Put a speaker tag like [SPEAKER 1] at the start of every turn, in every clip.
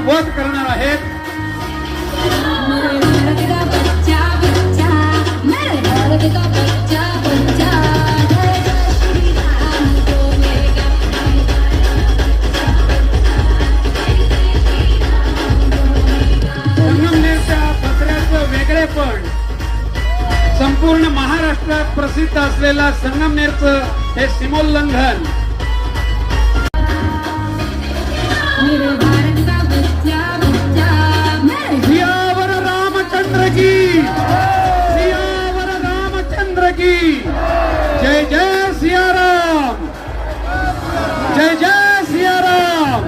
[SPEAKER 1] वध करणार आहेत। संगमनेरच्या दसऱ्याचं वेगळेपण, संपूर्ण महाराष्ट्रात प्रसिद्ध असलेला संगमनेरचं हे सीमोल्लंघन सियावर रामचंद्र की जय जय सिया राम, जय जय सिया राम,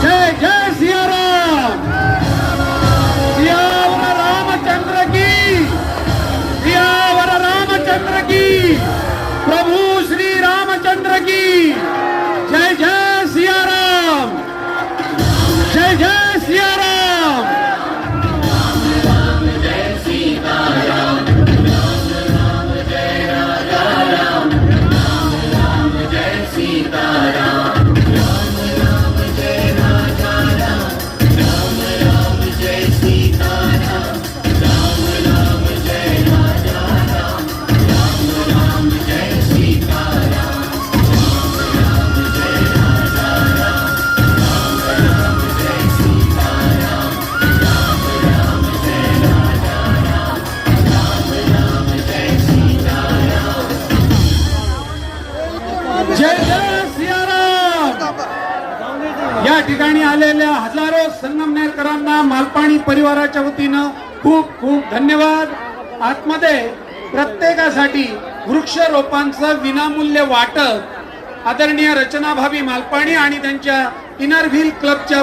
[SPEAKER 1] जय जय सिया राम। सियावर रामचंद्र की, सियावर रामचंद्र की, प्रभु श्री रामचंद्र की जय जय सिया राम, जय जय सिया राम। जय जय सिया राम। या ठिकाणी आलेल्या हजारो संगमनेरकरांना मालपाणी परिवाराच्या वतीनं खूप खूप धन्यवाद। आतमध्ये प्रत्येकासाठी वृक्षरोपांचं विनामूल्य वाटप आदरणीय रचना भाभी मालपाणी आणि त्यांच्या इनर व्हील क्लबच्या